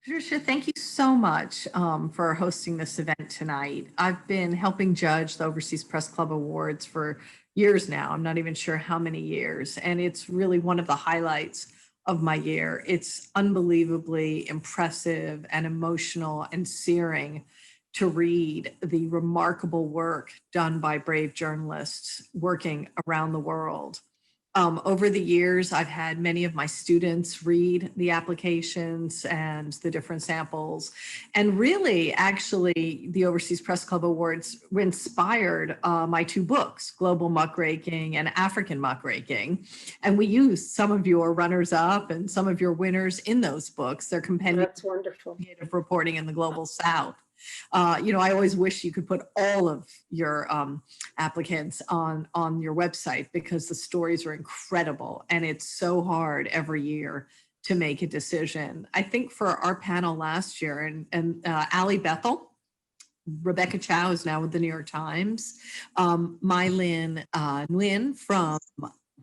Patricia, thank you so much for hosting this event tonight. I've been helping judge the Overseas Press Club Awards for years now. I'm not even sure how many years, and it's really one of the highlights of my year. It's unbelievably impressive and emotional and searing to read the remarkable work done by brave journalists working around the world. Over the years, I've had many of my students read the applications and the different samples. And really, actually, the Overseas Press Club Awards inspired my two books, Global Muckraking and African Muckraking. And we used some of your runners up and some of your winners in those books. They're compendium. That's wonderful. Of reporting in the global South. I always wish you could put all of your applicants on your website because the stories are incredible and it's so hard every year to make a decision. I think for our panel last year, and Ali Bethel, Rebecca Chow is now with the New York Times, Mai Lin Nguyen from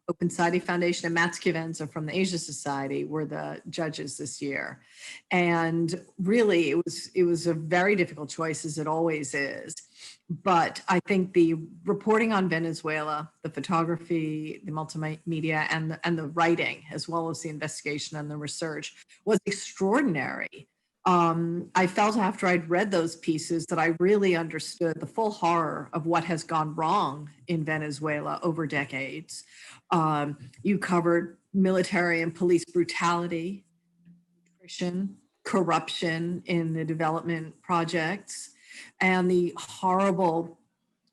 Open Society Foundation and Matt Schiavenza from the Asia Society were the judges this year. And really, it was a very difficult choice, as it always is. But I think the reporting on Venezuela, the photography, the multimedia, and the writing, as well as the investigation and the research, was extraordinary. I felt after I'd read those pieces that I really understood the full horror of what has gone wrong in Venezuela over decades. You covered military and police brutality, repression, corruption in the development projects, and the horrible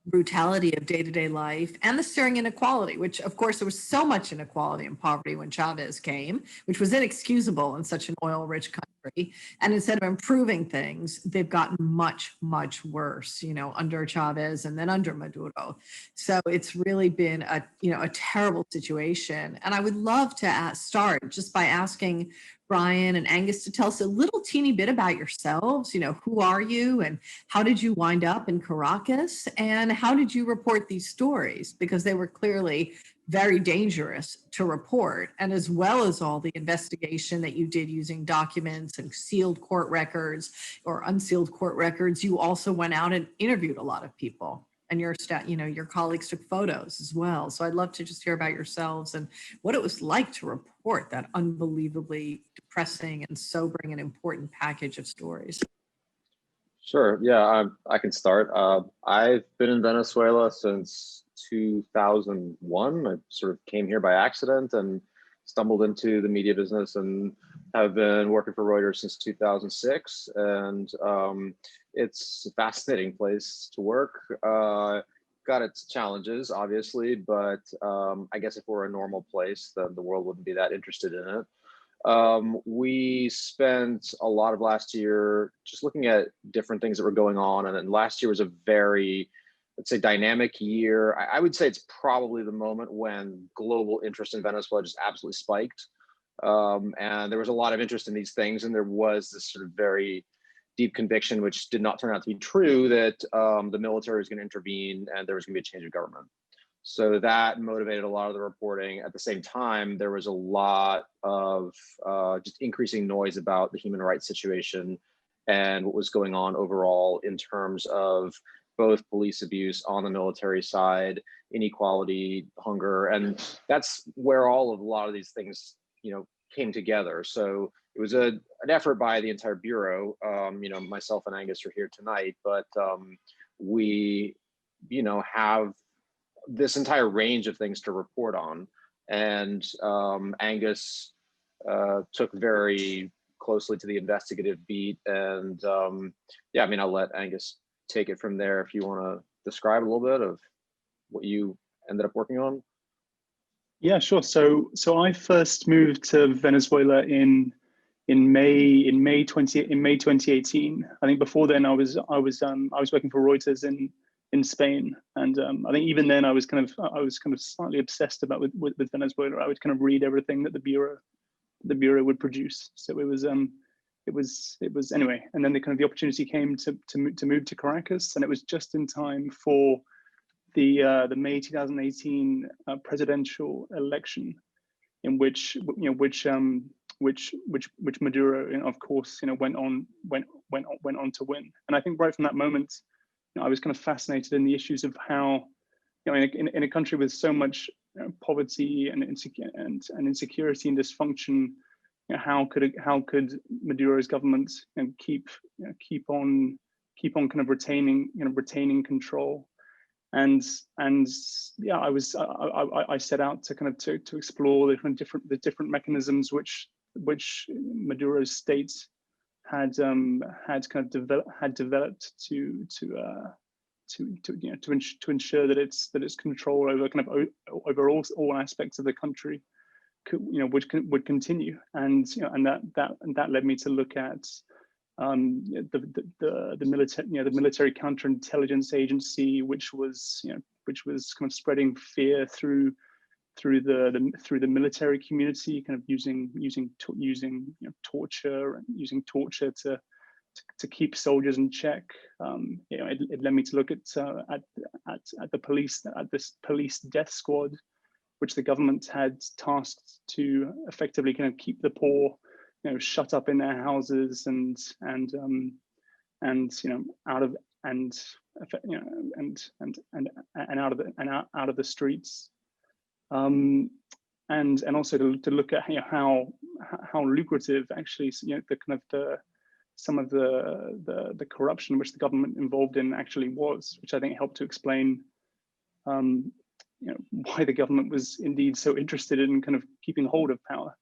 brutality of day-to-day life and the staring inequality, which of course there was so much inequality and poverty when Chavez came, which was inexcusable in such an oil-rich country. And instead of improving things, they've gotten much, much worse, under Chavez and then under Maduro. So it's really been a terrible situation. And I would love to start just by asking Brian and Angus to tell us a little teeny bit about yourselves. Who are you and how did you wind up in Caracas and how did you report these stories? Because they were clearly very dangerous to report, and as well as all the investigation that you did using documents and sealed court records or unsealed court records, you also went out and interviewed a lot of people. And your colleagues took photos as well. So I'd love to just hear about yourselves and what it was like to report that unbelievably depressing and sobering and important package of stories. Sure. Yeah, I can start. I've been in Venezuela since 2001. I sort of came here by accident and stumbled into the media business and have been working for Reuters since 2006. And it's a fascinating place to work. Got its challenges, obviously, but I guess if we're a normal place, then the world wouldn't be that interested in it. We spent a lot of last year just looking at different things that were going on. And then last year was a very, let's say, dynamic year. I would say it's probably the moment when global interest in Venezuela just absolutely spiked. And there was a lot of interest in these things. And there was this sort of very deep conviction, which did not turn out to be true, that the military was going to intervene and there was going to be a change of government. So that motivated a lot of the reporting. At the same time, there was a lot of just increasing noise about the human rights situation and what was going on overall in terms of both police abuse on the military side, inequality, hunger, and that's where a lot of these things, came together. So it was an effort by the entire bureau. Myself and Angus are here tonight, but we, have this entire range of things to report on. And Angus took very closely to the investigative beat. And I'll let Angus take it from there if you want to describe a little bit of what you ended up working on. Yeah, sure. So I first moved to Venezuela in May 2018. I think before then I was working for Reuters in Spain, and I think even then I was kind of slightly obsessed about with Venezuela. I would kind of read everything that the bureau would produce. So it was anyway. And then the opportunity came to move to Caracas, and it was just in time for the May 2018 presidential election, in which which Maduro, of course, went on to win. And I think right from that moment, I was kind of fascinated in the issues of how, in a country with so much poverty and insecurity and dysfunction, how could Maduro's government keep on kind of retaining control. And yeah, I set out to kind of to explore the different mechanisms which Maduro's state had developed to ensure that its control over over all aspects of the country would continue. And that led me to look at the military counterintelligence agency, which was kind of spreading fear through the military community, kind of using torture and using torture to keep soldiers in check. It led me to look at this police death squad, which the government had tasked to effectively kind of keep the poor shut up in their houses and out of the streets, and also to look at how lucrative actually some of the corruption which the government involved in actually was, which I think helped to explain why the government was indeed so interested in kind of keeping hold of power.